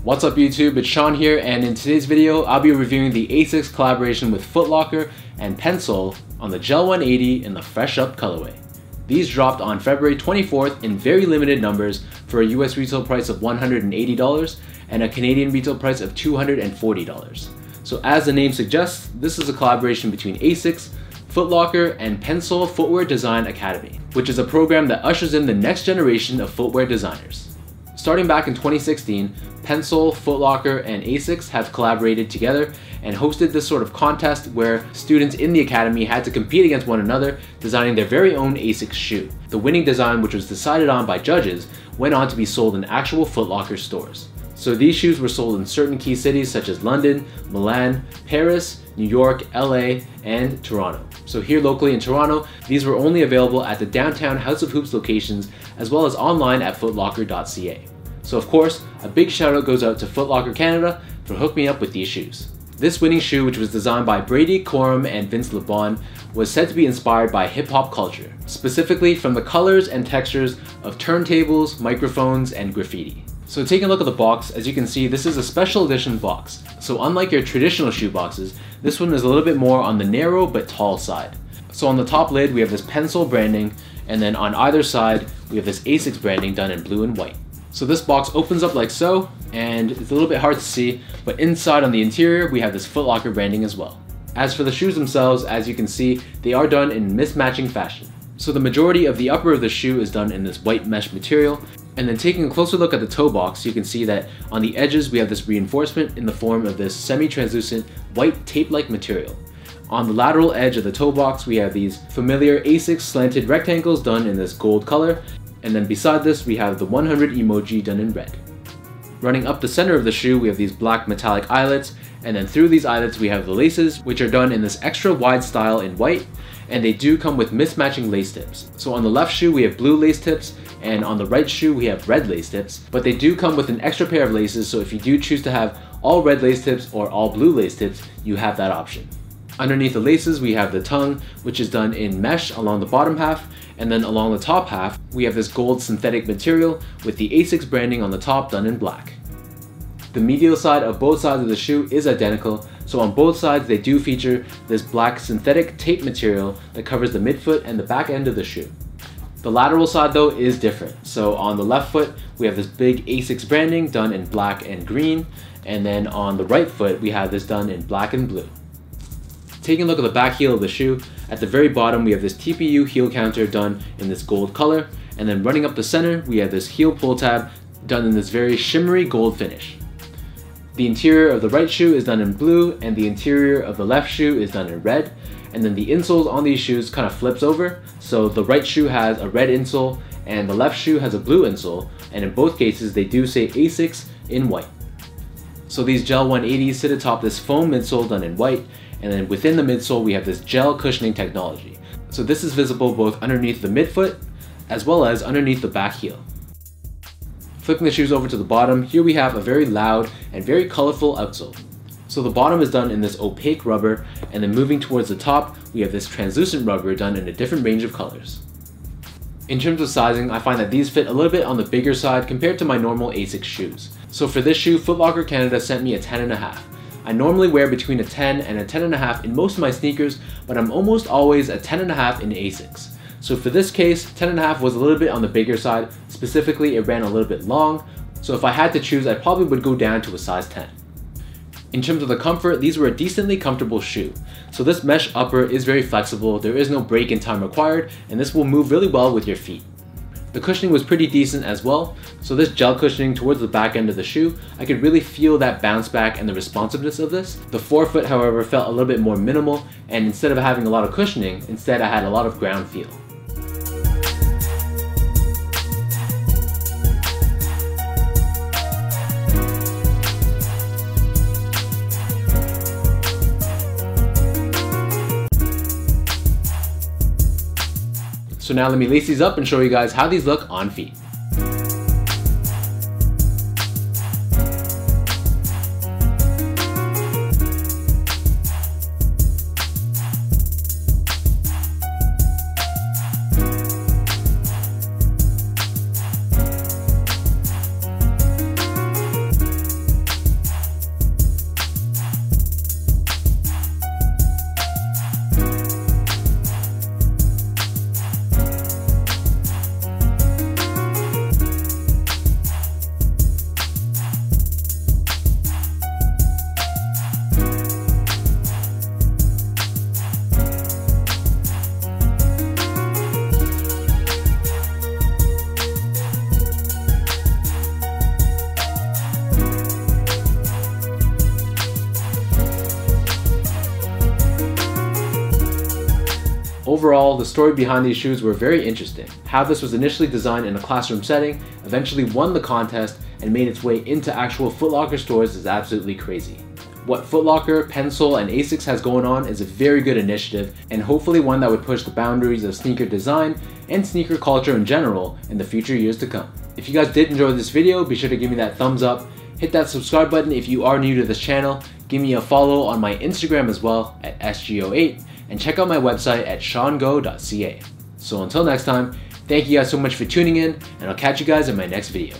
What's up YouTube, it's Sean here, and in today's video I'll be reviewing the Asics collaboration with Foot Locker and Pensole on the Gel-180 in the Fresh Up colorway. These dropped on February 24th in very limited numbers for a US retail price of $180 and a Canadian retail price of $240. So as the name suggests, this is a collaboration between Asics, Foot Locker, and Pensole Footwear Design Academy, which is a program that ushers in the next generation of footwear designers. Starting back in 2016, Pensole, Foot Locker, and Asics have collaborated together and hosted this sort of contest where students in the academy had to compete against one another, designing their very own Asics shoe. The winning design, which was decided on by judges, went on to be sold in actual Foot Locker stores. So these shoes were sold in certain key cities such as London, Milan, Paris, New York, LA, and Toronto. So here locally in Toronto, these were only available at the downtown House of Hoops locations as well as online at footlocker.ca. So of course, a big shout out goes out to Foot Locker Canada for hooking me up with these shoes. This winning shoe, which was designed by Brady Corum and Vince LeBon, was said to be inspired by hip-hop culture, specifically from the colors and textures of turntables, microphones, and graffiti. So taking a look at the box, as you can see, this is a special edition box. So unlike your traditional shoe boxes, this one is a little bit more on the narrow but tall side. So on the top lid, we have this Pensole branding, and then on either side, we have this Asics branding done in blue and white. So this box opens up like so, and it's a little bit hard to see, but inside on the interior, we have this Foot Locker branding as well. As for the shoes themselves, as you can see, they are done in mismatching fashion. So the majority of the upper of the shoe is done in this white mesh material, and then taking a closer look at the toe box, you can see that on the edges we have this reinforcement in the form of this semi-translucent white tape-like material. On the lateral edge of the toe box, we have these familiar Asics slanted rectangles done in this gold color, and then beside this we have the 100 emoji done in red. Running up the center of the shoe, we have these black metallic eyelets, and then through these eyelets we have the laces, which are done in this extra wide style in white, and they do come with mismatching lace tips. So on the left shoe we have blue lace tips, and on the right shoe we have red lace tips, but they do come with an extra pair of laces, so if you do choose to have all red lace tips or all blue lace tips, you have that option. Underneath the laces we have the tongue, which is done in mesh along the bottom half, and then along the top half we have this gold synthetic material with the Asics branding on the top done in black. The medial side of both sides of the shoe is identical, so on both sides they do feature this black synthetic tape material that covers the midfoot and the back end of the shoe. The lateral side though is different. So on the left foot we have this big Asics branding done in black and green, and then on the right foot we have this done in black and blue. Taking a look at the back heel of the shoe, at the very bottom we have this TPU heel counter done in this gold color, and then running up the center we have this heel pull tab done in this very shimmery gold finish. The interior of the right shoe is done in blue, and the interior of the left shoe is done in red, and then the insoles on these shoes kind of flips over, so the right shoe has a red insole and the left shoe has a blue insole, and in both cases they do say Asics in white. So these Gel-180s sit atop this foam midsole done in white, and then within the midsole we have this gel cushioning technology. So this is visible both underneath the midfoot as well as underneath the back heel. Flipping the shoes over to the bottom, here we have a very loud and very colorful outsole. So the bottom is done in this opaque rubber, and then moving towards the top we have this translucent rubber done in a different range of colors. In terms of sizing, I find that these fit a little bit on the bigger side compared to my normal Asics shoes. So for this shoe, Foot Locker Canada sent me a 10.5. I normally wear between a 10 and a 10.5 in most of my sneakers, but I'm almost always a 10.5 in Asics. So for this case, 10.5 was a little bit on the bigger side, specifically it ran a little bit long, so if I had to choose I probably would go down to a size 10. In terms of the comfort, these were a decently comfortable shoe. So this mesh upper is very flexible, there is no break-in time required, and this will move really well with your feet. The cushioning was pretty decent as well, so this gel cushioning towards the back end of the shoe, I could really feel that bounce back and the responsiveness of this. The forefoot, however, felt a little bit more minimal, and instead of having a lot of cushioning, instead I had a lot of ground feel. So now let me lace these up and show you guys how these look on feet. Overall, the story behind these shoes were very interesting. How this was initially designed in a classroom setting, eventually won the contest, and made its way into actual Foot Locker stores is absolutely crazy. What Foot Locker, Pensole, and Asics has going on is a very good initiative, and hopefully one that would push the boundaries of sneaker design and sneaker culture in general in the future years to come. If you guys did enjoy this video, be sure to give me that thumbs up, hit that subscribe button if you are new to this channel, give me a follow on my Instagram as well at SGO8, and check out my website at seango.ca. So until next time, thank you guys so much for tuning in, and I'll catch you guys in my next video.